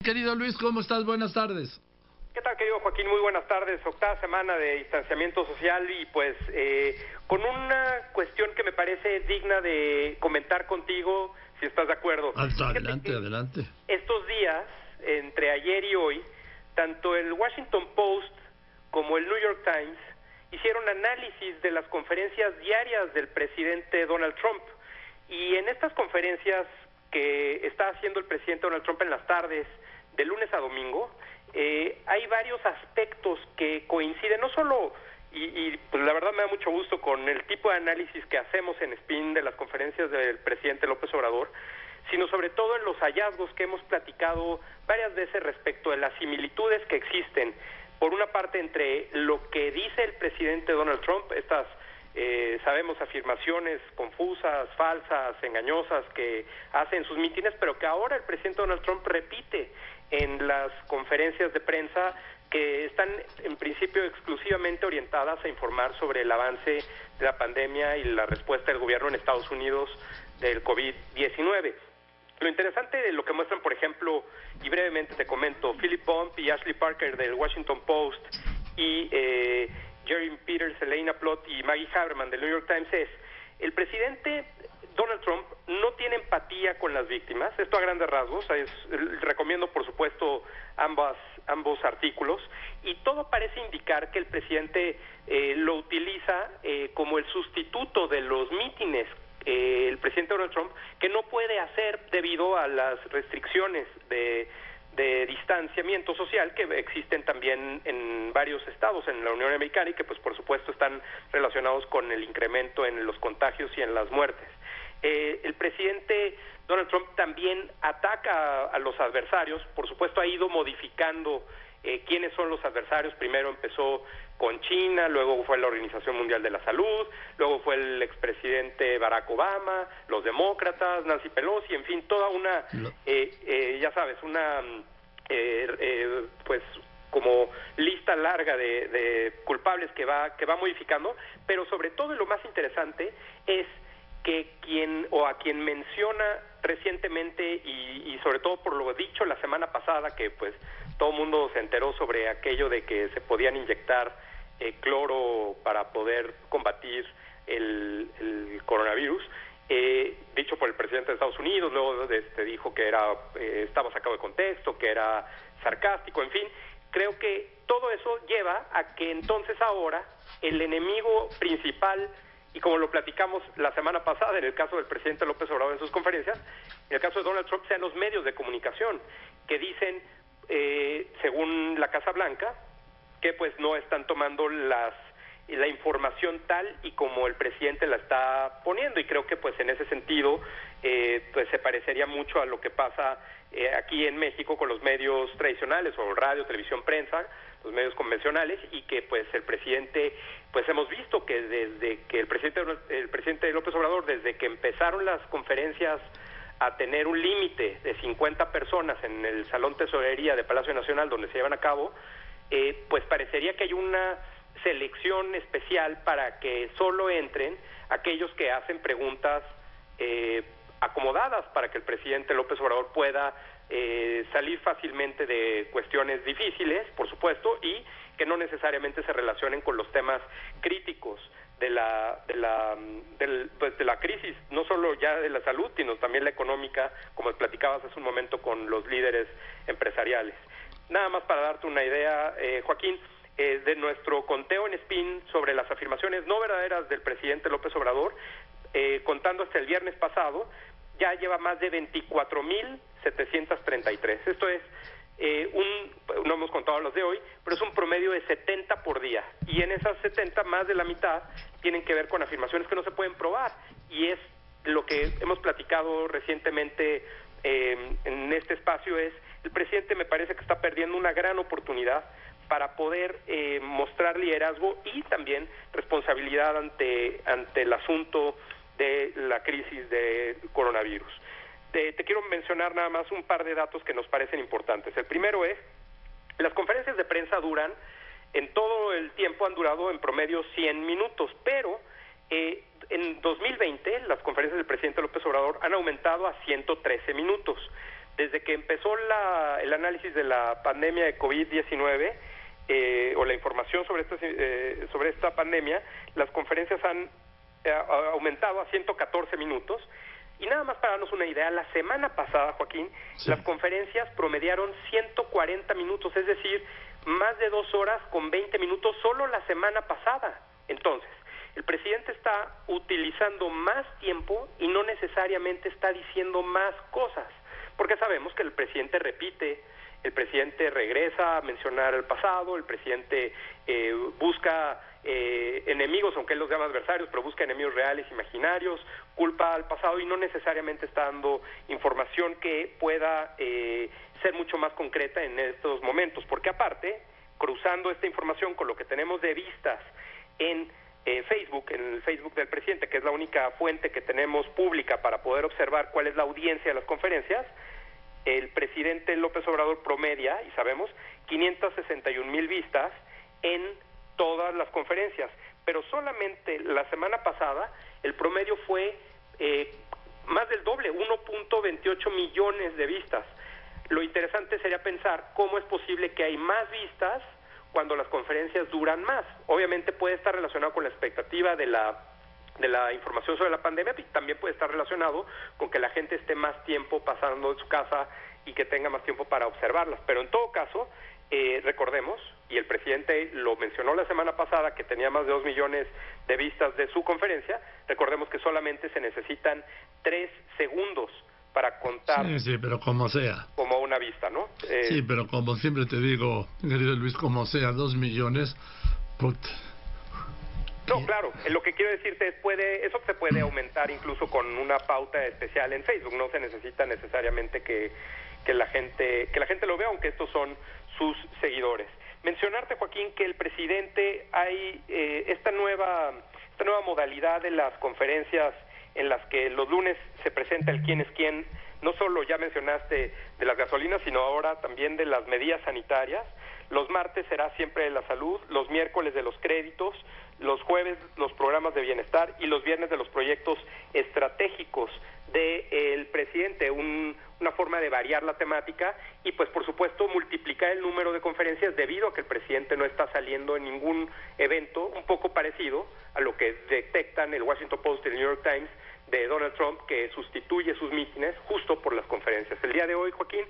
Querido Luis, ¿cómo estás? Buenas tardes. ¿Qué tal, querido Joaquín? Muy buenas tardes. Octava semana de distanciamiento social y pues con una cuestión que me parece digna de comentar contigo, si estás de acuerdo. Adelante, adelante. Estos días, entre ayer y hoy, tanto el Washington Post como el New York Times hicieron análisis de las conferencias diarias del presidente Donald Trump. Y en estas conferencias que está haciendo el presidente Donald Trump en las tardes, de lunes a domingo, hay varios aspectos que coinciden, no solo, y pues la verdad me da mucho gusto con el tipo de análisis que hacemos en Spin de las conferencias del presidente López Obrador, sino sobre todo en los hallazgos que hemos platicado varias veces respecto de las similitudes que existen, por una parte entre lo que dice el presidente Donald Trump, estas sabemos afirmaciones confusas, falsas, engañosas que hace en sus mítines, pero que ahora el presidente Donald Trump repite en las conferencias de prensa que están en principio exclusivamente orientadas a informar sobre el avance de la pandemia y la respuesta del gobierno en Estados Unidos del COVID-19. Lo interesante de lo que muestran, por ejemplo, y brevemente te comento, Philip Bump y Ashley Parker del Washington Post y Jerry Peters, Elena Plott y Maggie Haberman del New York Times es: el presidente Donald Trump no tiene empatía con las víctimas, esto a grandes rasgos, recomiendo por supuesto ambos artículos, y todo parece indicar que el presidente lo utiliza como el sustituto de los mítines, el presidente Donald Trump, que no puede hacer debido a las restricciones de distanciamiento social que existen también en varios estados en la Unión Americana y que pues por supuesto están relacionados con el incremento en los contagios y en las muertes. El presidente Donald Trump también ataca a los adversarios, por supuesto ha ido modificando quiénes son los adversarios. Primero empezó con China, luego fue la Organización Mundial de la Salud, luego fue el expresidente Barack Obama, los demócratas, Nancy Pelosi, en fin, toda una, ya sabes, una pues como lista larga de culpables que va modificando, pero sobre todo y lo más interesante es que a quien menciona recientemente y sobre todo por lo dicho la semana pasada, que pues todo el mundo se enteró sobre aquello de que se podían inyectar cloro para poder combatir el coronavirus, dicho por el presidente de Estados Unidos, luego dijo que estaba sacado de contexto, que era sarcástico, en fin. Creo que todo eso lleva a que entonces ahora el enemigo principal, y como lo platicamos la semana pasada en el caso del presidente López Obrador en sus conferencias, en el caso de Donald Trump sean los medios de comunicación, que dicen, según la Casa Blanca, que pues no están tomando la información tal y como el presidente la está poniendo, y creo que pues en ese sentido pues se parecería mucho a lo que pasa aquí en México con los medios tradicionales, o radio, televisión, prensa, los medios convencionales, y que pues el presidente, pues hemos visto que desde que el presidente López Obrador, desde que empezaron las conferencias a tener un límite de 50 personas en el Salón Tesorería de Palacio Nacional donde se llevan a cabo, pues parecería que hay una selección especial para que solo entren aquellos que hacen preguntas acomodadas para que el presidente López Obrador pueda salir fácilmente de cuestiones difíciles, por supuesto, y que no necesariamente se relacionen con los temas críticos de la crisis, no solo ya de la salud, sino también la económica, como platicabas hace un momento con los líderes empresariales. Nada más para darte una idea, Joaquín, de nuestro conteo en Spin sobre las afirmaciones no verdaderas del presidente López Obrador, contando hasta el viernes pasado, ya lleva más de 24,733. Esto es no hemos contado los de hoy, pero es un promedio de 70 por día, y en esas 70 más de la mitad tienen que ver con afirmaciones que no se pueden probar, y es lo que hemos platicado recientemente en este espacio. Es el presidente, me parece que está perdiendo una gran oportunidad para poder mostrar liderazgo y también responsabilidad ante el asunto de la crisis de coronavirus. Te quiero mencionar nada más un par de datos que nos parecen importantes. El primero es, las conferencias de prensa duran, en todo el tiempo han durado en promedio 100 minutos, pero en 2020 las conferencias del presidente López Obrador han aumentado a 113 minutos. Desde que empezó el análisis de la pandemia de COVID-19 o la información sobre esta pandemia, las conferencias han aumentado a 114 minutos. Y nada más para darnos una idea, la semana pasada, Joaquín, sí, las conferencias promediaron 140 minutos, es decir, más de 2 horas con 20 minutos solo la semana pasada. Entonces, el presidente está utilizando más tiempo y no necesariamente está diciendo más cosas, porque sabemos que el presidente repite, el presidente regresa a mencionar el pasado, el presidente busca enemigos, aunque él los llama adversarios, pero busca enemigos reales, imaginarios, culpa al pasado y no necesariamente está dando información que pueda ser mucho más concreta en estos momentos, porque aparte, cruzando esta información con lo que tenemos de vistas en Facebook, en el Facebook del presidente, que es la única fuente que tenemos pública para poder observar cuál es la audiencia de las conferencias, el presidente López Obrador promedia, y sabemos, 561,000 vistas en todas las conferencias, pero solamente la semana pasada el promedio fue más del doble, 1.28 millones de vistas. Lo interesante sería pensar cómo es posible que hay más vistas cuando las conferencias duran más. Obviamente puede estar relacionado con la expectativa de la información sobre la pandemia, y también puede estar relacionado con que la gente esté más tiempo pasando en su casa y que tenga más tiempo para observarlas. Pero en todo caso, recordemos, y el presidente lo mencionó la semana pasada, que tenía más de 2 millones de vistas de su conferencia, recordemos que solamente se necesitan 3 segundos para contar. Sí, pero como sea. Como una vista, ¿no? Sí, pero como siempre te digo, querido Luis, como sea, 2 millones... No, claro, lo que quiero decirte es, eso se puede aumentar incluso con una pauta especial en Facebook, no se necesita necesariamente que la gente lo vea, aunque estos son sus seguidores. Mencionarte, Joaquín, que el presidente hay esta nueva modalidad de las conferencias en las que los lunes se presenta el quién es quién, no solo ya mencionaste de las gasolinas, sino ahora también de las medidas sanitarias. Los martes será siempre de la salud, los miércoles de los créditos, los jueves los programas de bienestar y los viernes de los proyectos estratégicos del presidente, una forma de variar la temática y pues por supuesto multiplicar el número de conferencias debido a que el presidente no está saliendo en ningún evento, un poco parecido a lo que detectan el Washington Post y el New York Times de Donald Trump, que sustituye sus mítines justo por las conferencias. El día de hoy, Joaquín,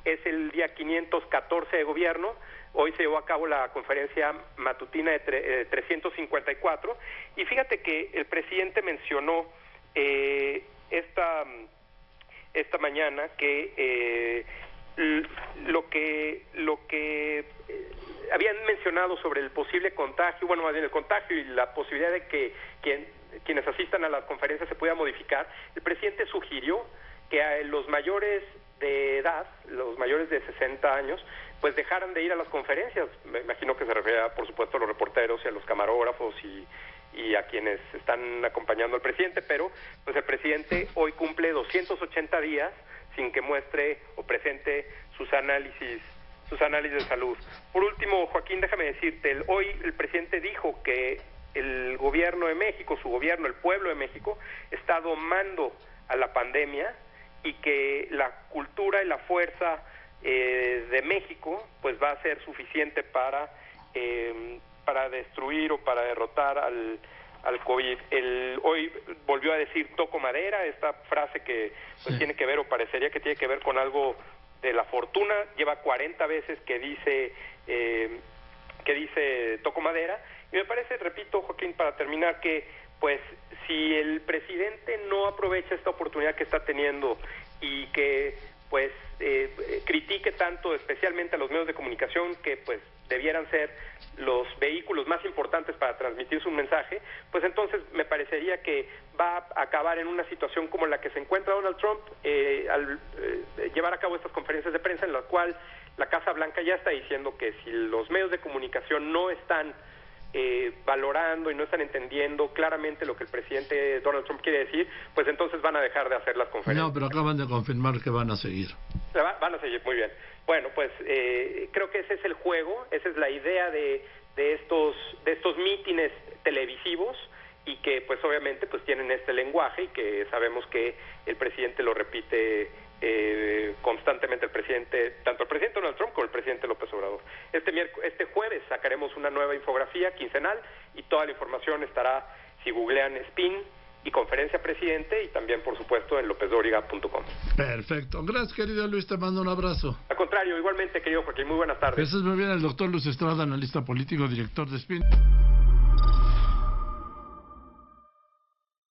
es el día 514 de gobierno. Hoy se llevó a cabo la conferencia matutina de 354 y fíjate que el presidente mencionó esta mañana que lo que habían mencionado sobre el posible contagio, bueno, más bien el contagio y la posibilidad de que quienes asistan a las conferencias se pueda modificar, el presidente sugirió que a los mayores de edad, los mayores de 60 años, pues dejaran de ir a las conferencias. Me imagino que se refiere, por supuesto, a los reporteros y a los camarógrafos y a quienes están acompañando al presidente, pero pues el presidente hoy cumple 280 días sin que muestre o presente sus análisis de salud. Por último, Joaquín, déjame decirte, hoy el presidente dijo que el gobierno de México, su gobierno, el pueblo de México, está domando a la pandemia y que la cultura y la fuerza de México pues va a ser suficiente para destruir o para derrotar al COVID. Hoy volvió a decir toco madera, esta frase que pues tiene que ver o parecería que tiene que ver con algo de la fortuna, lleva 40 veces que dice toco madera, y me parece, repito, Joaquín, para terminar, que pues si el presidente no aprovecha esta oportunidad que está teniendo y que pues critique tanto especialmente a los medios de comunicación, que pues debieran ser los vehículos más importantes para transmitir su mensaje, pues entonces me parecería que va a acabar en una situación como la que se encuentra Donald Trump al llevar a cabo estas conferencias de prensa, en la cual la Casa Blanca ya está diciendo que si los medios de comunicación no están valorando y no están entendiendo claramente lo que el presidente Donald Trump quiere decir, pues entonces van a dejar de hacer las conferencias. No, pero acaban de confirmar que van a seguir. Van a seguir, muy bien. Bueno, pues creo que ese es el juego, esa es la idea de estos mítines televisivos, y que pues obviamente pues tienen este lenguaje y que sabemos que el presidente lo repite constantemente, tanto el presidente Donald Trump como el presidente López Obrador. Este jueves sacaremos una nueva infografía quincenal y toda la información estará, si googlean SPIN y conferencia presidente, y también por supuesto en lopezdoriga.com. Perfecto, gracias querido Luis, te mando un abrazo. Al contrario, igualmente querido Joaquín, muy buenas tardes. Eso es muy bien, el doctor Luis Estrada, analista político, director de SPIN.